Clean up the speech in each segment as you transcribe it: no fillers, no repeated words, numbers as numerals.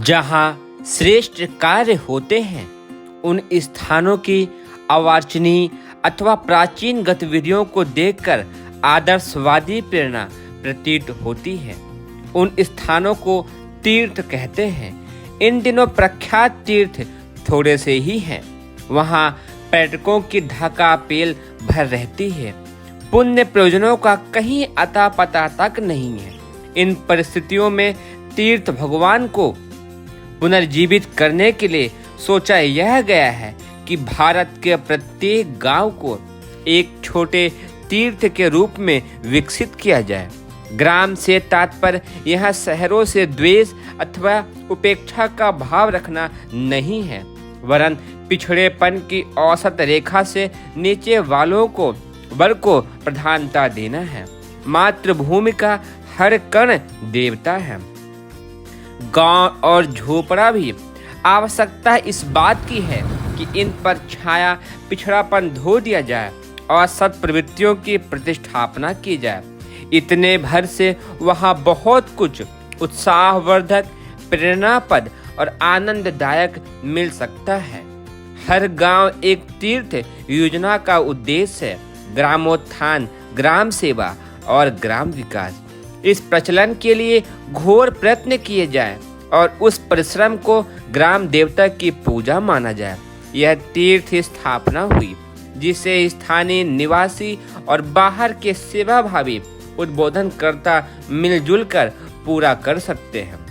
जहाँ श्रेष्ठ कार्य होते हैं उन स्थानों की अवांछनीय अथवा प्राचीन गतिविधियों को देखकर आदर्शवादी प्रेरणा प्रतीत होती है। उन स्थानों को तीर्थ कहते हैं। इन दिनों प्रख्यात तीर्थ थोड़े से ही हैं। वहाँ पर्यटकों की ढकापेल भर रहती है। पुण्य प्रयोजनों का कहीं अता पता तक नहीं है। इन परिस्थितियों में तीर्थ भगवान को पुनर्जीवित करने के लिए सोचा यह गया है कि भारत के प्रत्येक गांव को एक छोटे तीर्थ के रूप में विकसित किया जाए। ग्राम से तात्पर्य यहाँ शहरों से द्वेष अथवा उपेक्षा का भाव रखना नहीं है, वरन पिछड़ेपन की औसत रेखा से नीचे वालों को वर्ग को प्रधानता देना है। मातृभूमि का हर कण देवता है। गांव और झोपड़ा भी आवश्यकता इस बात की है कि इन पर छाया पिछड़ापन धो दिया जाए और सत्प्रवृत्तियों की प्रतिष्ठापना की जाए। इतने भर से वहाँ बहुत कुछ उत्साहवर्धक, प्रेरणापद और आनंददायक मिल सकता है। हर गांव एक तीर्थ योजना का उद्देश्य है। ग्रामोत्थान, ग्राम सेवा और ग्राम विकास। इस प्रचलन के लिए घोर प्रयत्न किए जाए और उस परिश्रम को ग्राम देवता की पूजा माना जाए। यह तीर्थ स्थापना हुई जिसे स्थानीय निवासी और बाहर के सेवाभावी उद्बोधनकर्ता मिलजुल कर पूरा कर सकते हैं।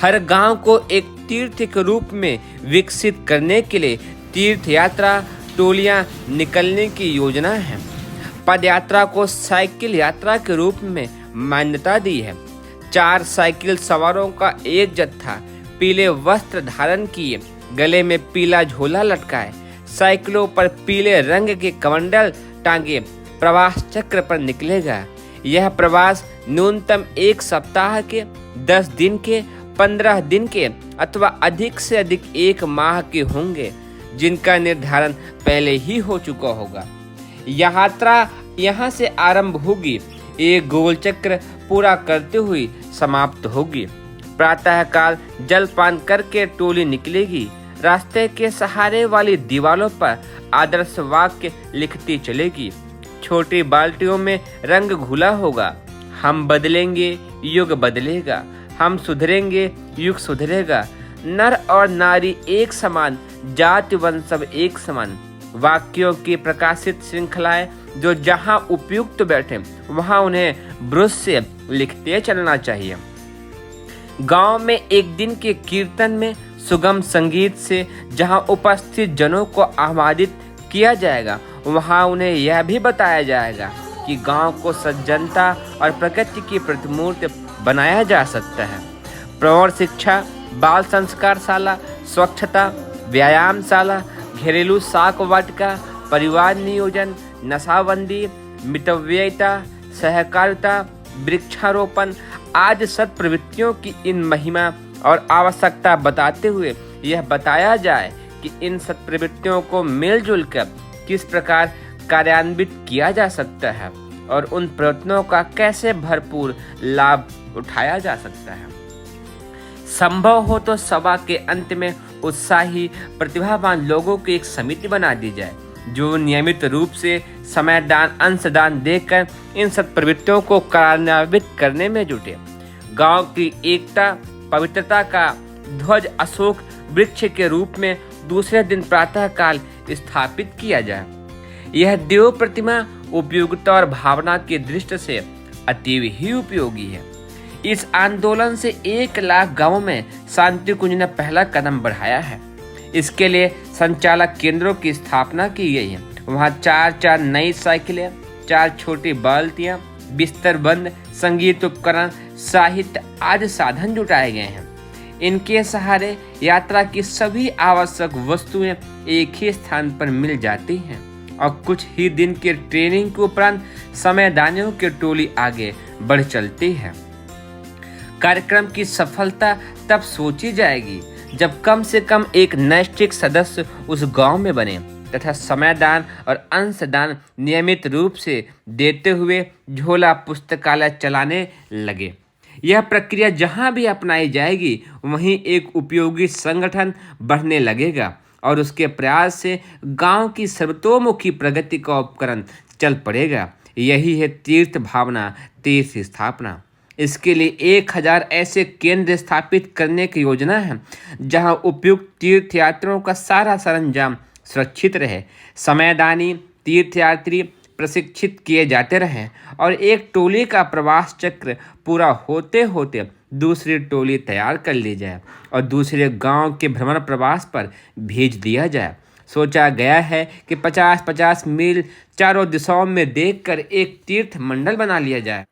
हर गांव को एक तीर्थ के रूप में विकसित करने के लिए तीर्थ यात्रा टोलियां निकलने की योजना है। पद यात्रा को साइकिल यात्रा के रूप में मान्यता दी है। 4 साइकिल सवारों का एक जत्था पीले वस्त्र धारण किए, गले में पीला झोला लटकाए, साइकिलों पर पीले रंग के कमंडल टांगे प्रवास चक्र पर निकलेगा। यह प्रवास न्यूनतम 1 सप्ताह के, 10 दिन के, 15 दिन के अथवा अधिक से अधिक 1 माह के होंगे, जिनका निर्धारण पहले ही हो चुका होगा। यात्रा यहाँ से आरंभ होगी, एक गोल चक्र पूरा करते हुए समाप्त होगी। प्रातःकाल जलपान करके टोली निकलेगी। रास्ते के सहारे वाली दीवारों पर आदर्श वाक्य लिखती चलेगी। छोटी बाल्टियों में रंग घुला होगा। हम बदलेंगे, युग बदलेगा। हम सुधरेंगे, युग सुधरेगा। नर और नारी एक समान, जाति वंश सब एक समान। वाक्यों की प्रकाशित श्रृंखलाएं जो जहां उपयुक्त बैठे वहां उन्हें ब्रश से लिखते चलना चाहिए। गांव में एक दिन के कीर्तन में सुगम संगीत से जहां उपस्थित जनों को आह्वानित किया जाएगा, वहां उन्हें यह भी बताया जाएगा कि गांव को सज्जनता और प्रकृति की प्रतिमूर्ति बनाया जा सकता है। प्रौढ़ शिक्षा, बाल संस्कार शाला, स्वच्छता, व्यायामशाला, घरेलू साख वाटिका, परिवार नियोजन, नशाबंदी, मितव्ययिता, सहकारिता, वृक्षारोपण आदि सत्प्रवृत्तियों की इन महिमा और आवश्यकता बताते हुए यह बताया जाए कि इन सत्प्रवृत्तियों को मिलजुल कर किस प्रकार कार्यान्वित किया जा सकता है और उन प्रयत्नों का कैसे भरपूर लाभ उठाया जा सकता है। संभव हो तो सभा के अंत में उत्साही प्रतिभावान लोगों की एक समिति बना दी जाए जो नियमित रूप से समय दान, अंशदान देकर इन सत्प्रवृत्तियों को कार्यान्वित करने में जुटे। गांव की एकता, पवित्रता का ध्वज अशोक वृक्ष के रूप में दूसरे दिन प्रातःकाल स्थापित किया जाए। यह देव प्रतिमा उपयोगिता और भावना की दृष्टि से अतीव ही उपयोगी है। इस आंदोलन से 1 लाख गांवों में शांति कुंज ने पहला कदम बढ़ाया है। इसके लिए संचालक केंद्रों की स्थापना की गई है। वहाँ 4 नई साइकिलें, 4 छोटी बाल्टियाँ, बिस्तर बंद, संगीत उपकरण, साहित्य आदि साधन जुटाए गए हैं। इनके सहारे यात्रा की सभी आवश्यक वस्तुएं एक ही स्थान पर मिल जाती हैं और कुछ ही दिन के ट्रेनिंग के उपरांत समयदानियों की टोली आगे बढ़ चलती है। कार्यक्रम की सफलता तब सोची जाएगी जब कम से कम एक नैष्ठिक सदस्य उस गांव में बने तथा समयदान और अंशदान नियमित रूप से देते हुए झोला पुस्तकालय चलाने लगे। यह प्रक्रिया जहाँ भी अपनाई जाएगी वहीं एक उपयोगी संगठन बढ़ने लगेगा और उसके प्रयास से गांव की सर्वतोमुखी प्रगति का उपकरण चल पड़ेगा। यही है तीर्थ भावना, तीर्थ स्थापना। इसके लिए 1000 ऐसे केंद्र स्थापित करने की योजना है जहां उपयुक्त तीर्थ यात्रियों का सारा सरंजाम सुरक्षित रहे, समयदानी तीर्थयात्री प्रशिक्षित किए जाते रहें और एक टोली का प्रवास चक्र पूरा होते होते दूसरी टोली तैयार कर ली जाए और दूसरे गांव के भ्रमण प्रवास पर भेज दिया जाए। सोचा गया है कि 50-50 मील चारों दिशाओं में देखकर एक तीर्थ मंडल बना लिया जाए।